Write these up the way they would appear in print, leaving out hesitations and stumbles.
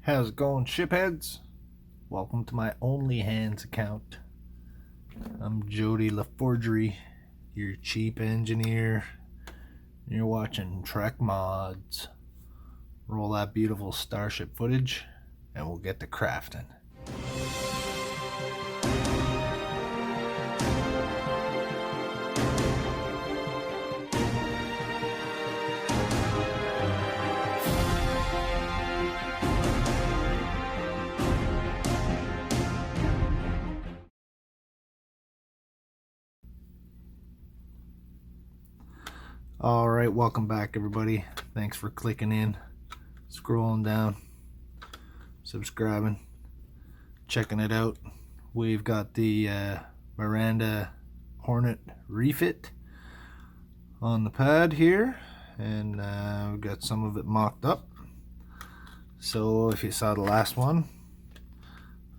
How's it going, shipheads? Welcome to my OnlyHands account. I'm Jody LaForgery, your cheap engineer. You're watching Trek Mods. Roll that beautiful starship footage and we'll get to crafting. Alright, welcome back everybody. Thanks for clicking in, scrolling down, subscribing, checking it out. We've got the Miranda Hornet Refit on the pad here, and we've got some of it mocked up. So if you saw the last one,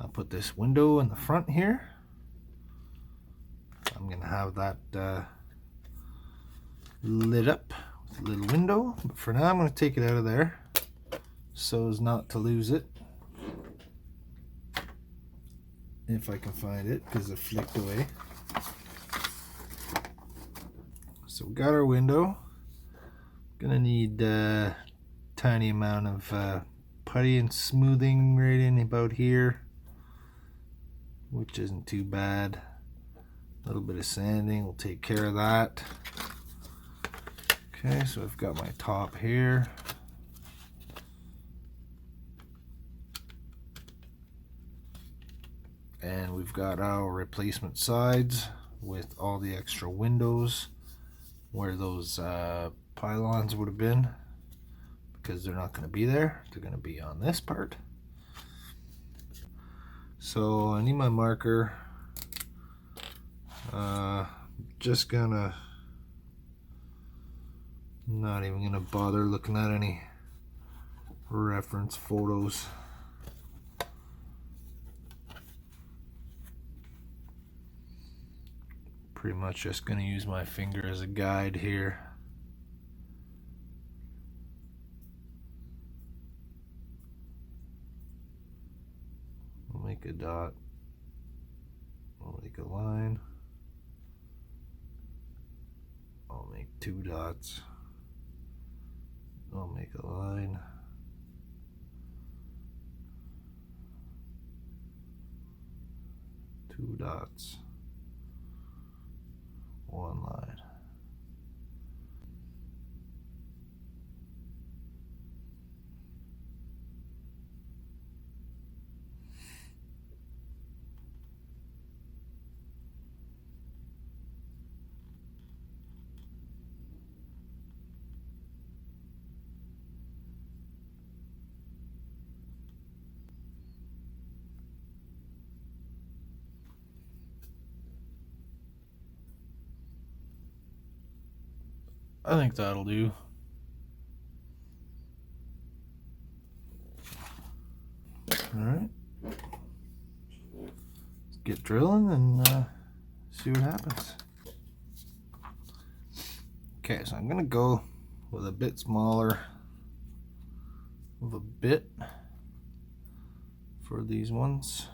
I'll put this window in the front here. I'm gonna have that lit up with a little window, but for now I'm going to take it out of there so as not to lose it, if I can find it, because it flicked away. So we got our window. Gonna need a tiny amount of putty and smoothing right in about here, which isn't too bad. A little bit of sanding will take care of that. Okay, so I've got my top here. And we've got our replacement sides with all the extra windows where those pylons would have been, because they're not going to be there. They're going to be on this part. So I need my marker. Just gonna not even gonna bother looking at any reference photos. Pretty much just gonna use my finger as a guide here. I'll make a dot. I'll make a line. I'll make two dots. I'll make a line. Two dots. One line. I think that'll do. Alright. Let's get drilling and see what happens. Okay, so I'm gonna go with a bit smaller of a bit for these ones.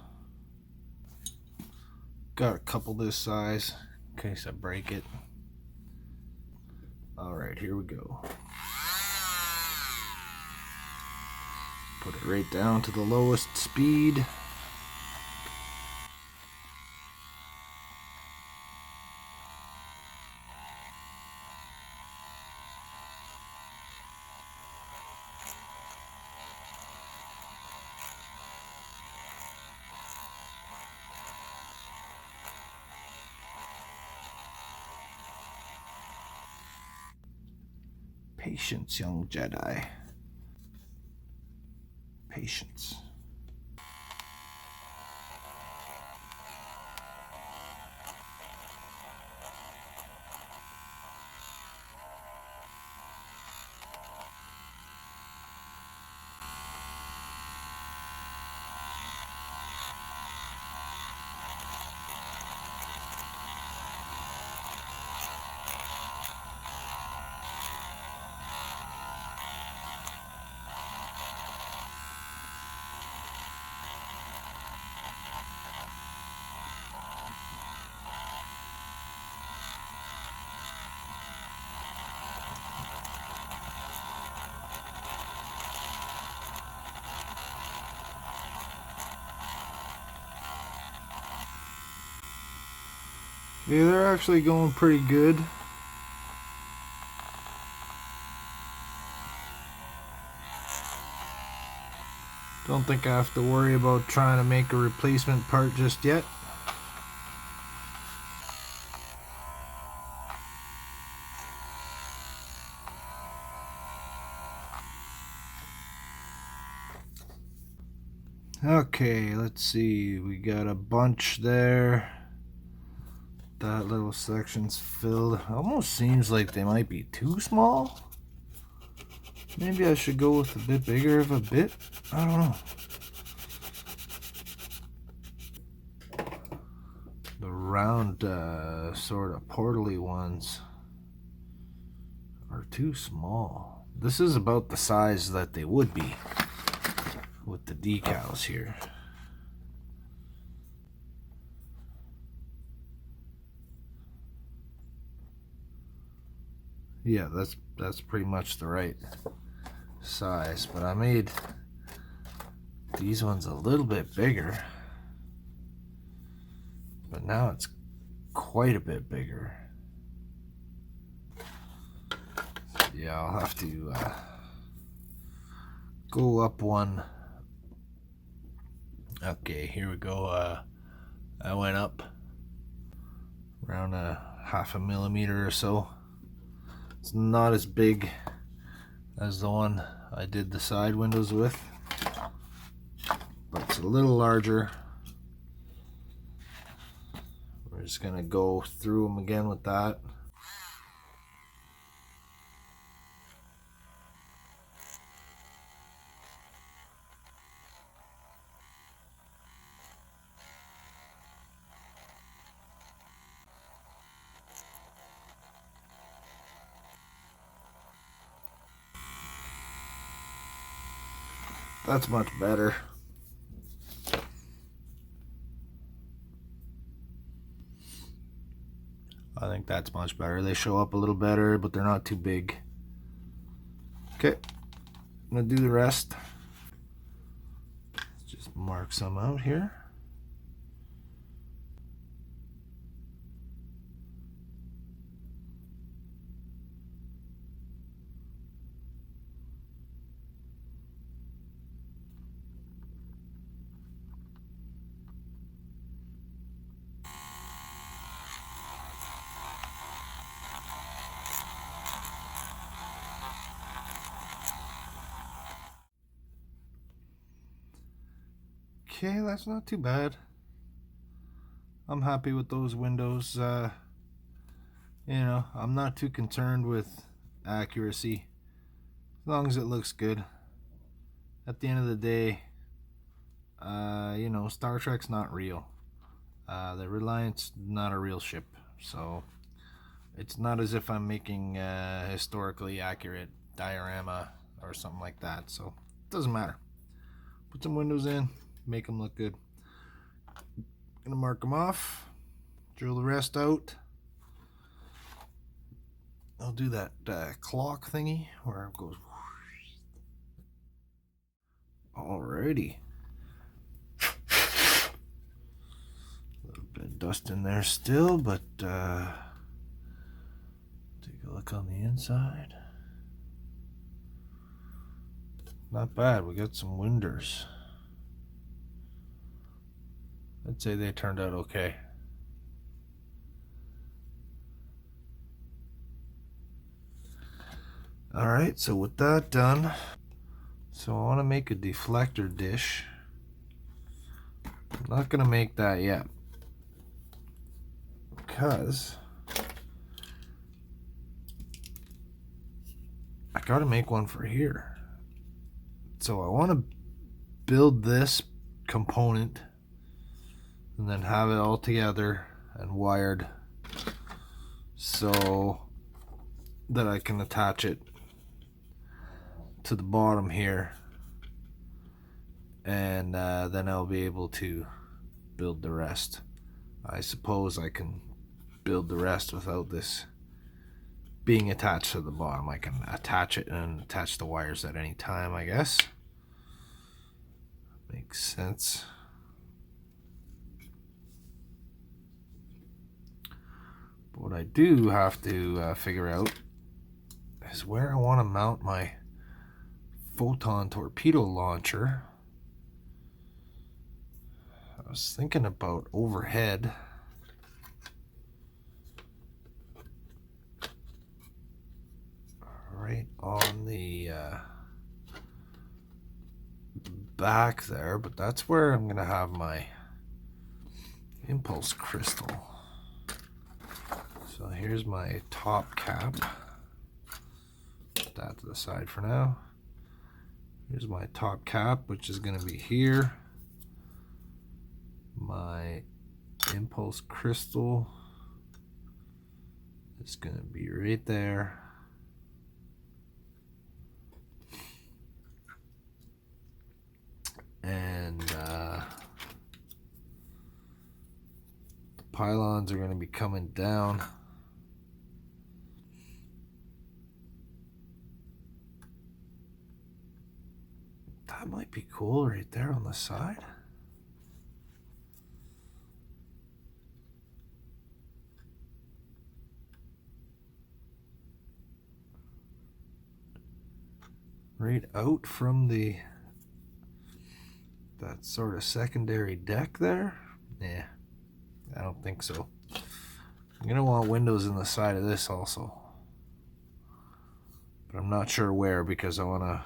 Got a couple this size in case I break it. Alright, here we go. Put it right down to the lowest speed. Patience, young Jedi. Patience. Yeah, they're actually going pretty good. Don't think I have to worry about trying to make a replacement part just yet. Okay, let's see. We got a bunch there. That little section's filled. Almost seems like they might be too small. Maybe I should go with a bit bigger of a bit. I don't know. The round sort of portally ones are too small. This is about the size that they would be with the decals here. Yeah, that's pretty much the right size, but I made these ones a little bit bigger, but now it's quite a bit bigger. Yeah, I'll have to go up one. Okay, here we go. I went up around a half a millimeter or so. It's not as big as the one I did the side windows with, but it's a little larger. We're just gonna go through them again with that. That's much better. I think that's much better. They show up a little better, but they're not too big. Okay, I'm gonna do the rest. Let's just mark some out here. Okay, that's not too bad. I'm happy with those windows. You know, I'm not too concerned with accuracy as long as it looks good. At the end of the day, you know, Star Trek's not real. The Reliant's not a real ship, so it's not as if I'm making a historically accurate diorama or something like that, so it doesn't matter. Put some windows in, make them look good. Gonna mark them off, drill the rest out. I'll do that clock thingy where it goes. Alrighty. A little bit of dust in there still, but take a look on the inside. Not bad. We got some windows. I'd say they turned out okay. Alright, so with that done, so I want to make a deflector dish. I'm not going to make that yet, because I got to make one for here. So I want to build this component and then have it all together and wired so that I can attach it to the bottom here, and then I'll be able to build the rest. I suppose I can build the rest without this being attached to the bottom. I can attach it and attach the wires at any time, I guess. Makes sense. But what I do have to figure out is where I want to mount my photon torpedo launcher. I was thinking about overhead. Right on the back there, but that's where I'm gonna have my impulse crystal. So here's my top cap. Put that to the side for now. Here's my top cap, which is gonna be here. My impulse crystal is gonna be right there. And the pylons are going to be coming down. That might be cool right there on the side. Right out from that sort of secondary deck there. Yeah, I don't think so. I'm gonna want windows in the side of this also, but I'm not sure where, because I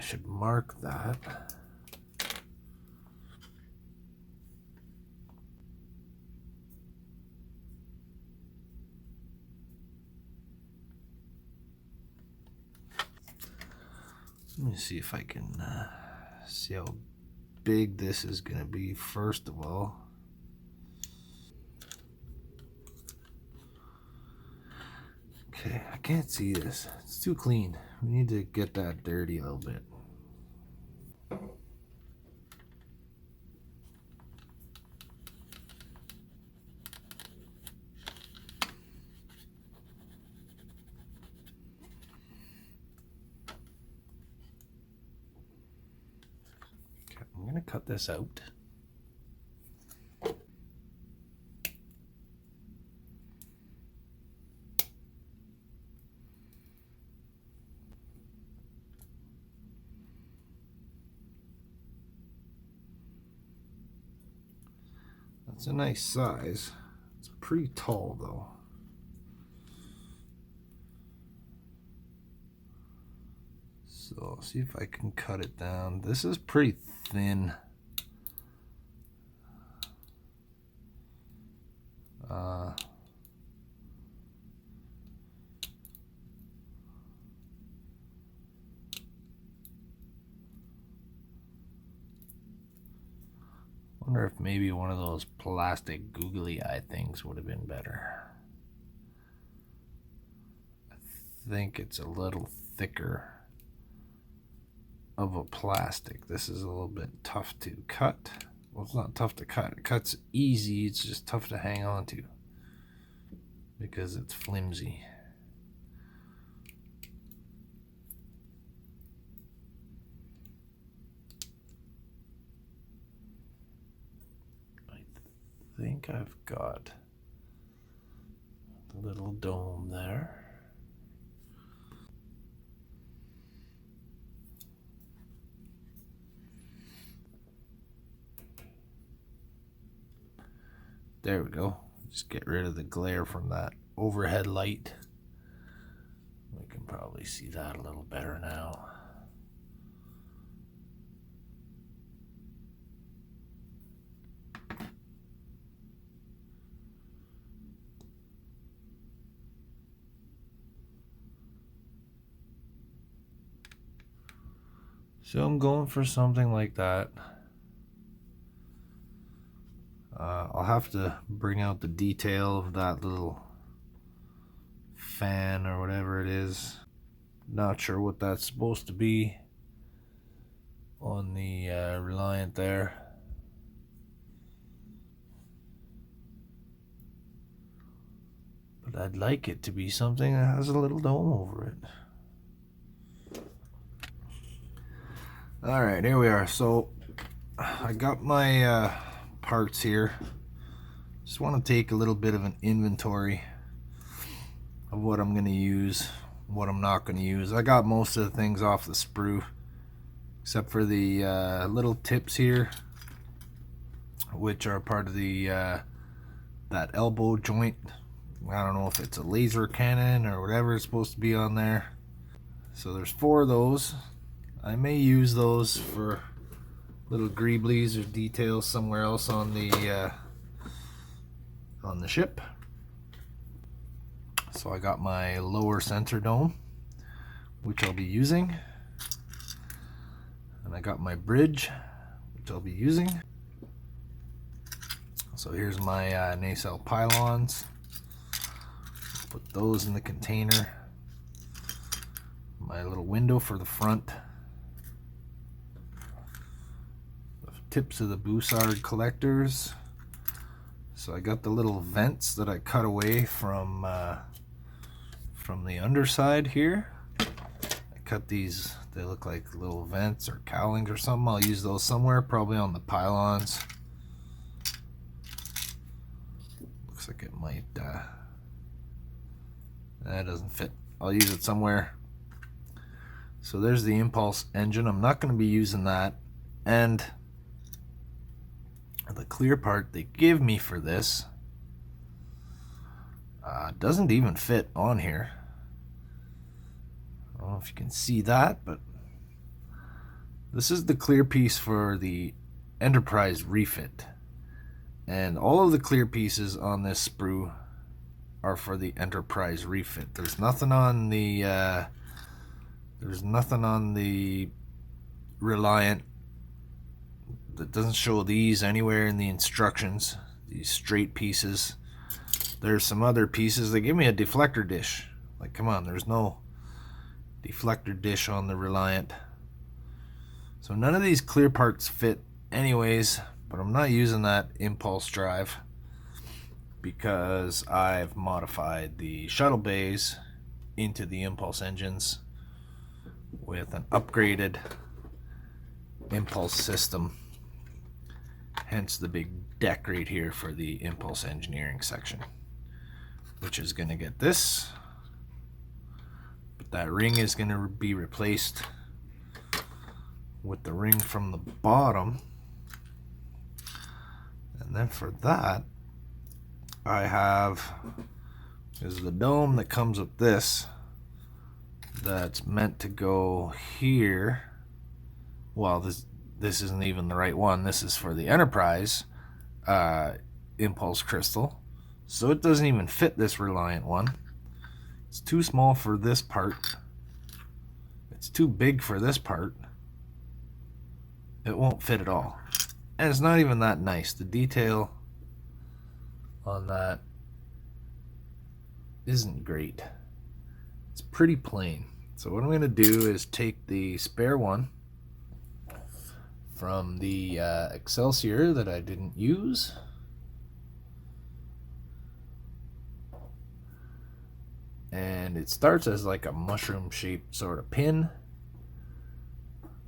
should mark that. Let me see if I can see how big this is going to be first of all. Okay, I can't see this. It's too clean. We need to get that dirty a little bit. I'm going to cut this out. That's a nice size. It's pretty tall though. So I'll see if I can cut it down. This is pretty thin. Wonder if maybe one of those plastic googly eye things would have been better. I think it's a little thicker of a plastic. This is a little bit tough to cut. Well, it's not tough to cut. It cuts easy. It's just tough to hang on to because it's flimsy. I think I've got the little dome there. There we go. Just get rid of the glare from that overhead light. We can probably see that a little better now. So I'm going for something like that. I'll have to bring out the detail of that little fan or whatever it is. Not sure what that's supposed to be on the Reliant there. But I'd like it to be something that has a little dome over it. Alright, here we are. So I got my parts here. Just want to take a little bit of an inventory of what I'm going to use, what I'm not going to use. I got most of the things off the sprue, except for the little tips here, which are part of the that elbow joint. I don't know if it's a laser cannon or whatever it's supposed to be on there. So there's 4 of those. I may use those for little greeblies or details somewhere else on the ship. So I got my lower sensor dome, which I'll be using, and I got my bridge, which I'll be using. So here's my nacelle pylons. Put those in the container. My little window for the front. The tips of the Bussard collectors. So I got the little vents that I cut away from the underside here. I cut these, they look like little vents or cowlings or something. I'll use those somewhere, probably on the pylons. Looks like it might, that doesn't fit. I'll use it somewhere. So there's the impulse engine. I'm not going to be using that. And the clear part they give me for this doesn't even fit on here. I don't know if you can see that, but this is the clear piece for the Enterprise Refit. And all of the clear pieces on this sprue are for the Enterprise Refit. There's nothing on the Reliant. That doesn't show these anywhere in the instructions. These straight pieces. There's some other pieces. They give me a deflector dish. Like, come on, there's no deflector dish on the Reliant. So none of these clear parts fit anyways, but I'm not using that impulse drive because I've modified the shuttle bays into the impulse engines with an upgraded impulse system. Hence the big deck right here for the impulse engineering section, which is going to get this. But that ring is going to be replaced with the ring from the bottom. And then for that, I have is the dome that comes with this. That's meant to go here. Well, this isn't even the right one. This is for the Enterprise impulse crystal. So it doesn't even fit this Reliant one. It's too small for this part. It's too big for this part. It won't fit at all. And it's not even that nice. The detail on that isn't great. It's pretty plain. So what I'm going to do is take the spare one from the Excelsior that I didn't use. And it starts as like a mushroom shaped sort of pin.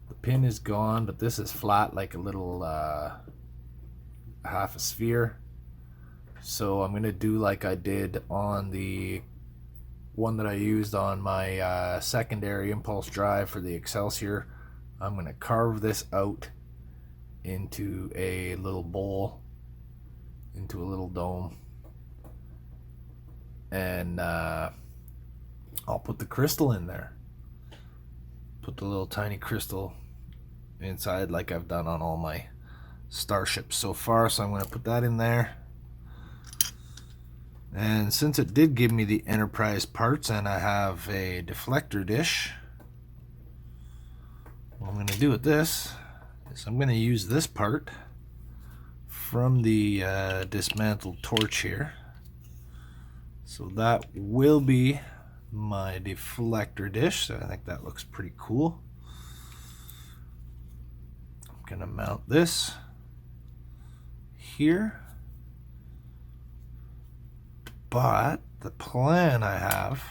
The pin is gone, but this is flat like a little half a sphere. So I'm going to do like I did on the one that I used on my secondary impulse drive for the Excelsior. I'm going to carve this out into a little bowl, into a little dome, and I'll put the crystal in there. Put the little tiny crystal inside like I've done on all my starships so far. So I'm going to put that in there. And since it did give me the Enterprise parts and I have a deflector dish, what I'm going to do with this is I'm going to use this part from the dismantled torch here. So that will be my deflector dish. So I think that looks pretty cool. I'm going to mount this here. But the plan I have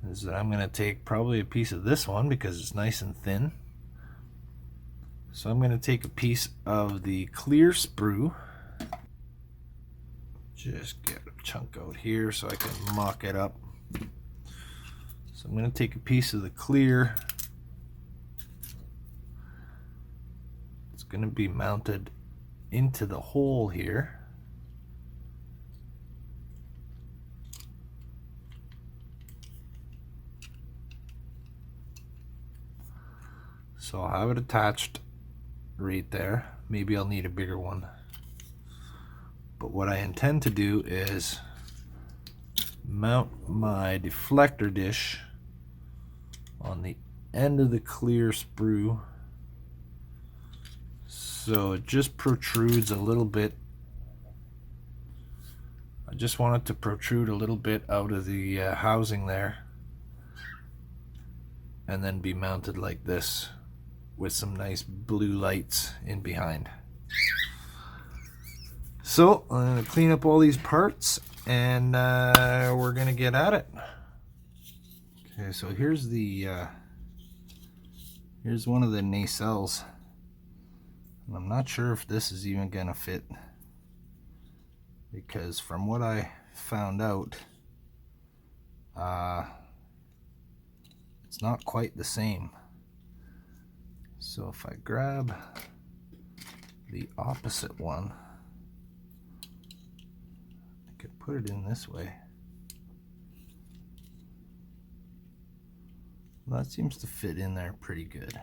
is that I'm going to take probably a piece of this one because it's nice and thin. So I'm going to take a piece of the clear sprue, just get a chunk out here so I can mock it up. So I'm going to take a piece of the clear. It's going to be mounted into the hole here. So I'll have it attached right there. Maybe I'll need a bigger one. But what I intend to do is mount my deflector dish on the end of the clear sprue, so it just protrudes a little bit. I just want it to protrude a little bit out of the housing there, and then be mounted like this with some nice blue lights in behind. So I'm going to clean up all these parts, and we're going to get at it. Okay, so here's the here's one of the nacelles. And I'm not sure if this is even going to fit, because from what I found out, it's not quite the same. So if I grab the opposite one, I could put it in this way. Well, that seems to fit in there pretty good.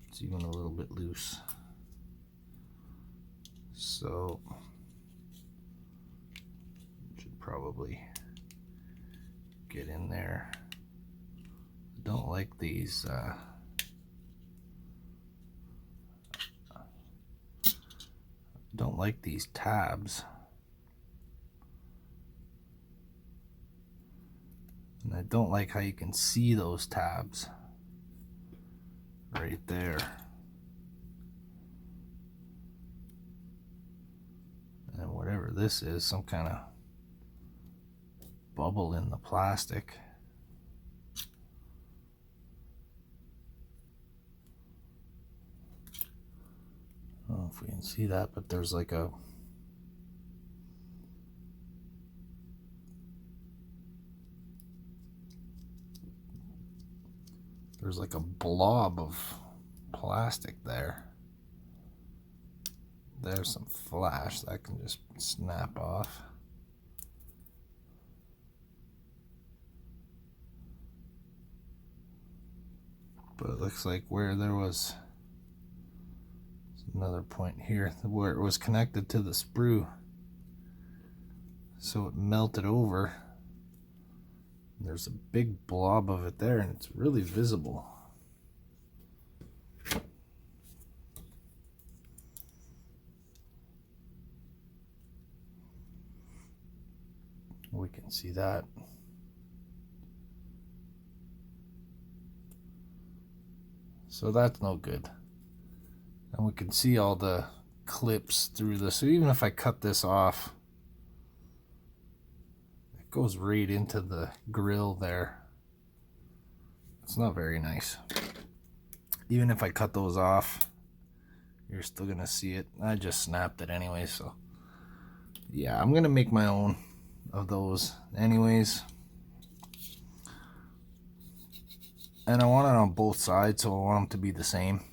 It's even a little bit loose. So should probably get in there. I don't like these tabs. And I don't like how you can see those tabs right there. And whatever this is, some kind of bubble in the plastic. I don't know if we can see that, but there's like a blob of plastic there. There's some flash that can just snap off. But it looks like where there was another point here where it was connected to the sprue, so it melted over. There's a big blob of it there, and it's really visible. We can see that. So that's no good. And we can see all the clips through this. So even if I cut this off, it goes right into the grill there. It's not very nice. Even if I cut those off, you're still gonna see it. I just snapped it anyway, so yeah, I'm gonna make my own of those anyways. And I want it on both sides, so I want them to be the same.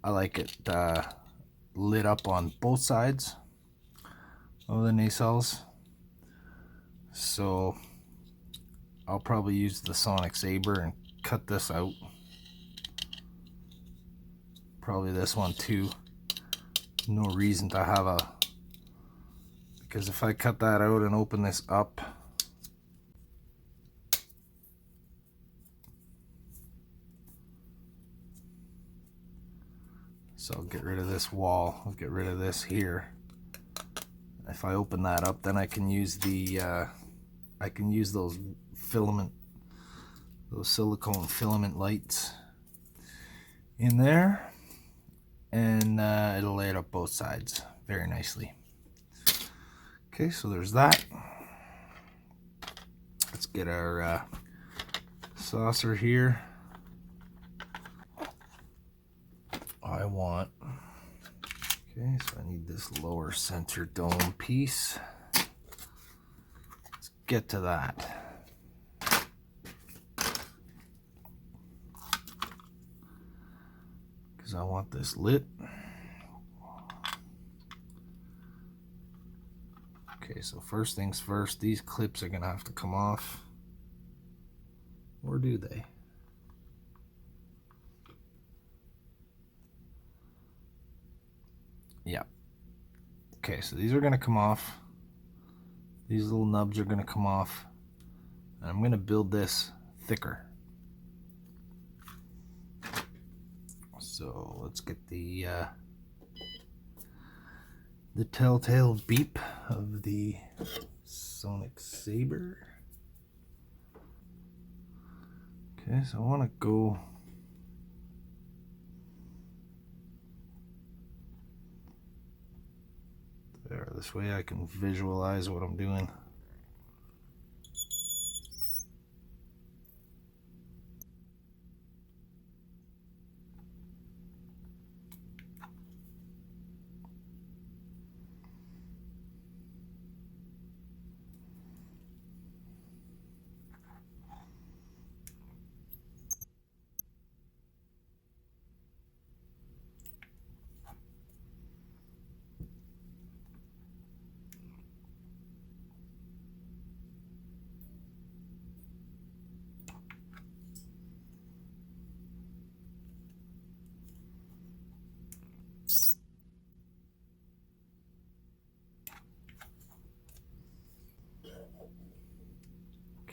I like it lit up on both sides of the nacelles. So I'll probably use the sonic saber and cut this out. Probably this one too. No reason to have a, because if I cut that out and open this up, so I'll get rid of this wall, I'll get rid of this here. If I open that up, then I can use the I can use those silicone filament lights in there, and it'll light up both sides very nicely. Okay, so there's that. Let's get our saucer here. Okay, so I need this lower center dome piece. Let's get to that. Because I want this lit. Okay, so first things first, these clips are gonna have to come off. Or do they? Yeah. Okay, so these are gonna come off. These little nubs are gonna come off. And I'm gonna build this thicker. So let's get the telltale beep of the Sonic Saber. Okay, so I want to go there. This way I can visualize what I'm doing.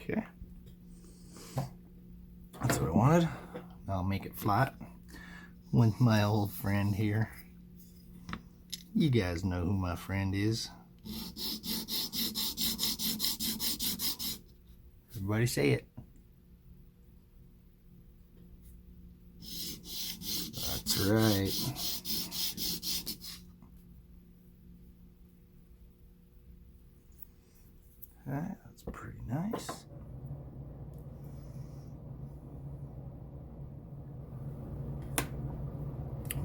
Okay, that's what I wanted. Now I'll make it flat with my old friend here. You guys know who my friend is. Everybody say it. That's right. Okay, that's pretty nice.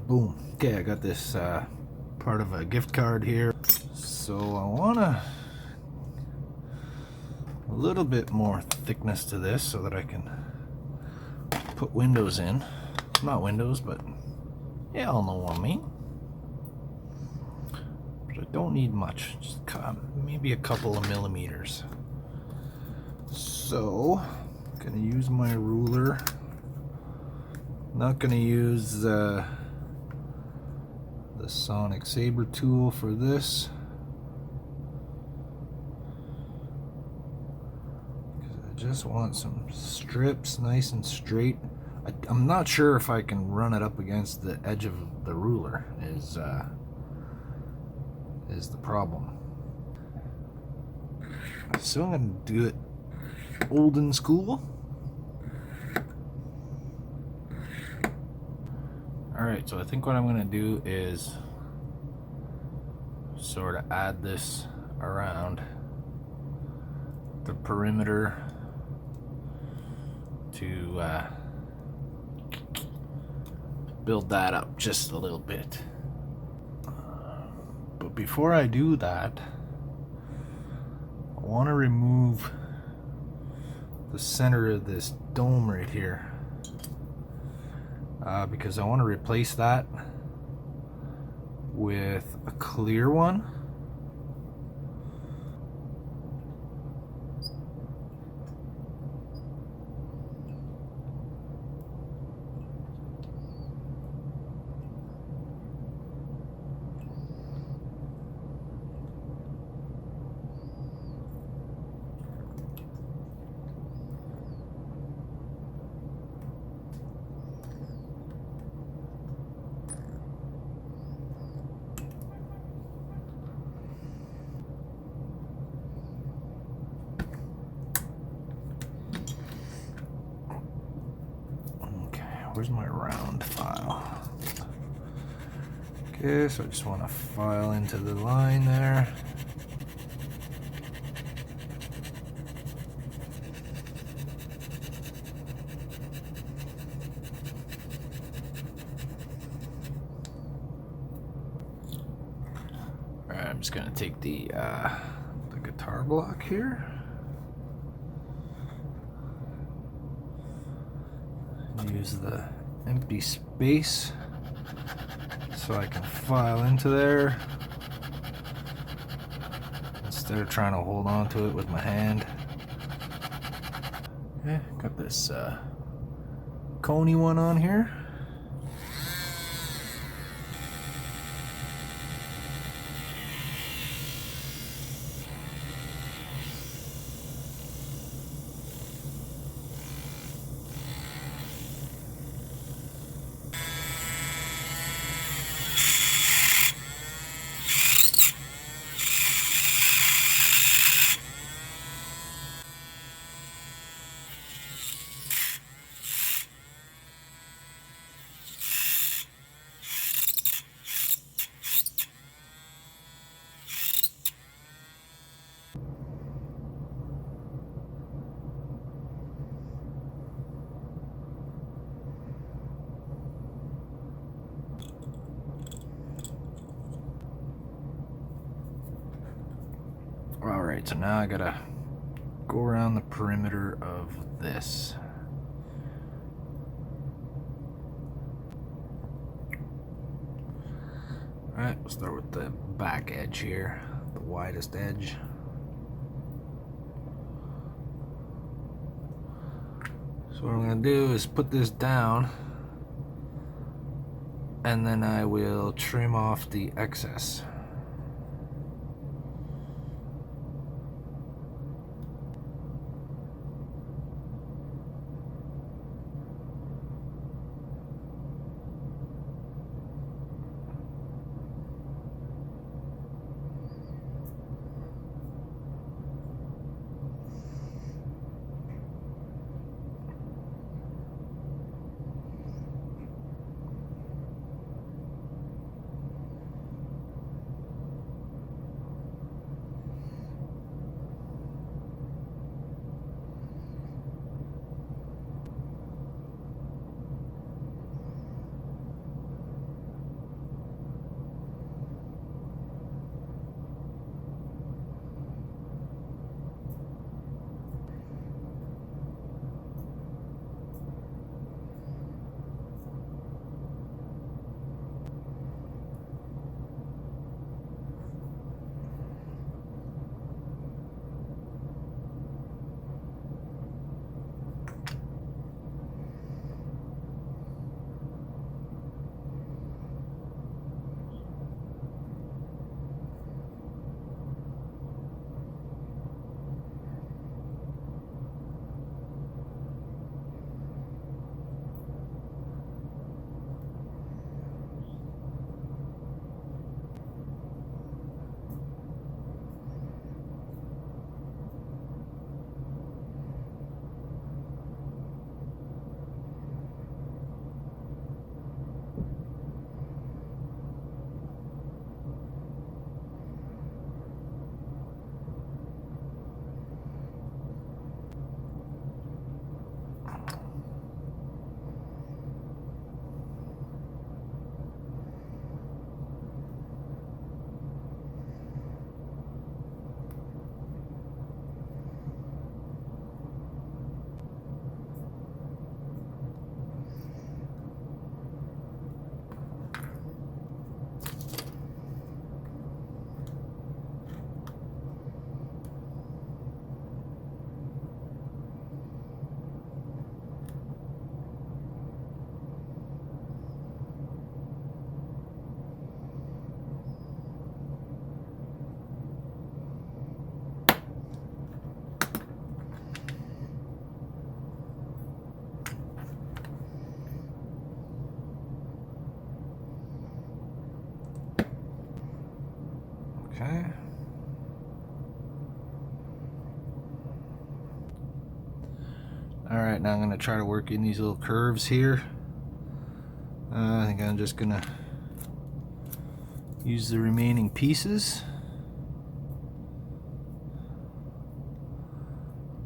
Boom. Okay, I got this part of a gift card here. So I want a little bit more thickness to this so that I can put windows in. Not windows, but yeah, y'all know what I mean. But I don't need much, just maybe a couple of millimeters. So I'm gonna use my ruler. Not gonna use the Sonic Saber tool for this, because I just want some strips nice and straight. I'm not sure if I can run it up against the edge of the ruler is the problem. So I'm gonna do it olden school. Alright, so I think what I'm going to do is sort of add this around the perimeter to build that up just a little bit. But before I do that, I want to remove the center of this dome right here. Because I want to replace that with a clear one. Where's my round file? Okay, so I just want to file into the line there. I'm just gonna take the guitar block here. Use the empty space so I can file into there instead of trying to hold on to it with my hand. Okay, got this coney one on here. Alright, so now I gotta go around the perimeter of this. Alright, we'll start with the back edge here, the widest edge. So what I'm gonna do is put this down, and then I will trim off the excess. Okay. Alright, now I'm going to try to work in these little curves here. I think I'm just going to use the remaining pieces.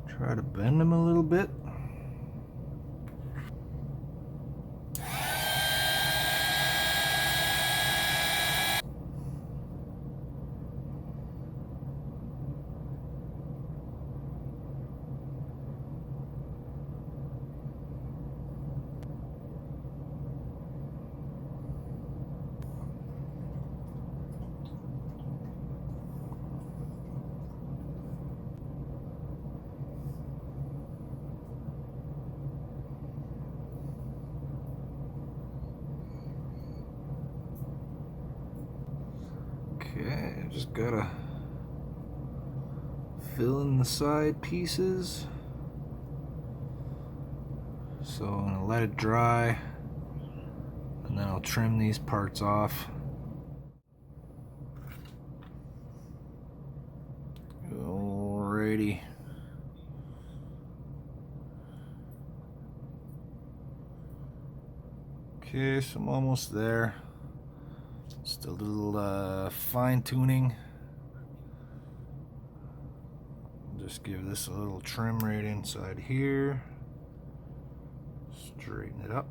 Try to bend them a little bit. Just gotta fill in the side pieces. So I'm gonna let it dry, and then I'll trim these parts off. Alrighty. Okay, so I'm almost there. Just a little fine tuning. Just give this a little trim right inside here. Straighten it up.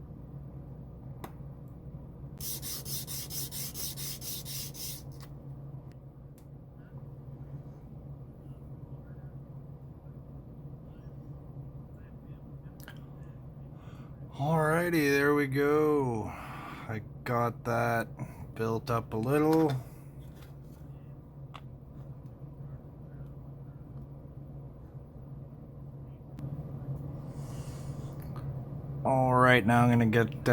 Alrighty, there we go. I got that built up a little. Alright, now I'm gonna get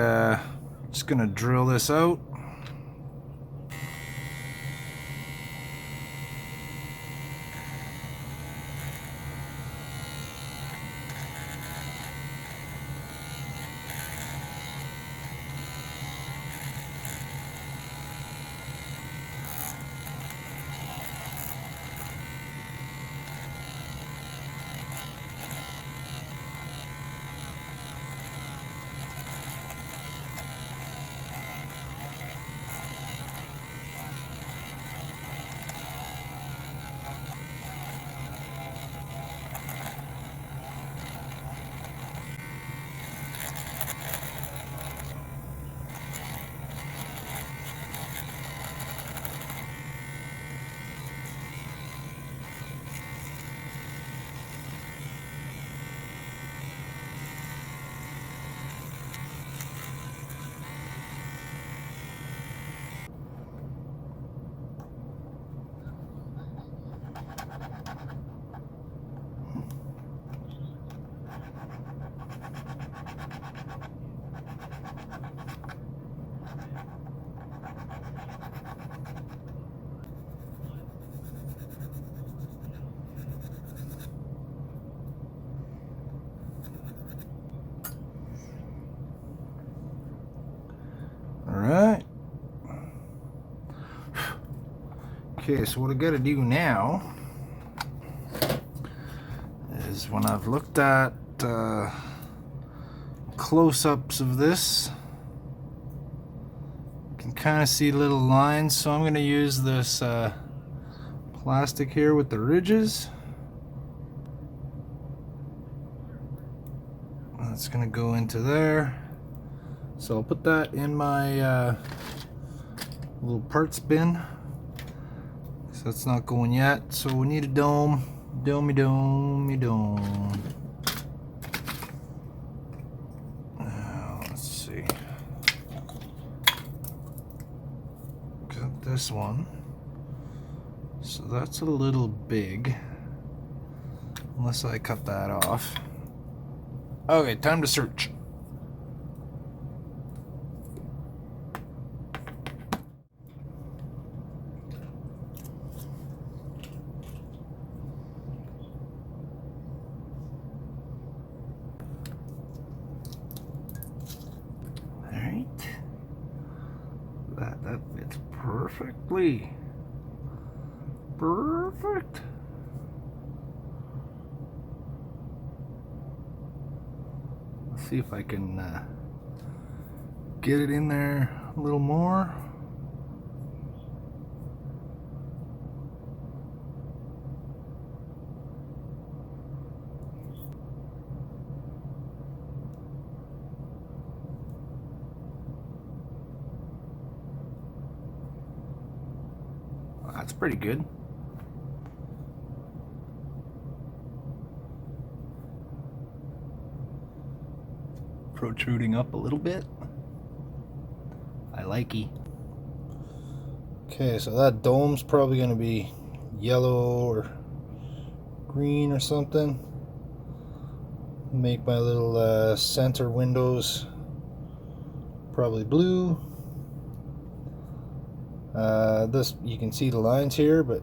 just gonna drill this out. Alright. Okay, so what I gotta do now is when I've looked at close-ups of this, you can kind of see little lines, so I'm gonna use this plastic here with the ridges. That's gonna go into there. So I'll put that in my little parts bin. So that's not going yet. So we need a dome. Domey dome. Let's see. Got this one. So that's a little big. Unless I cut that off. Okay, time to search. That fits perfectly. Perfect. Let's see if I can get it in there a little more. That's pretty good. Protruding up a little bit. I likey. Okay, so that dome's probably going to be yellow or green or something. Make my little center windows probably blue. This, you can see the lines here, but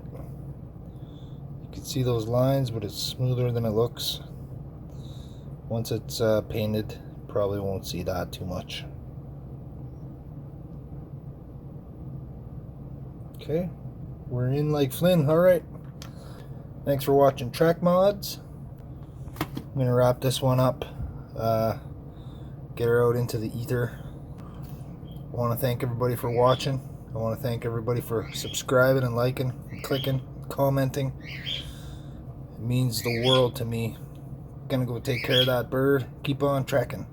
you can see those lines, but it's smoother than it looks. Once it's painted, probably won't see that too much. Okay, we're in like Flynn. All right, thanks for watching Track Mods. I'm gonna wrap this one up, get her out into the ether. I want to thank everybody for watching. I want to thank everybody for subscribing and liking and clicking, commenting. It means the world to me. Gonna go take care of that bird. Keep on trekking.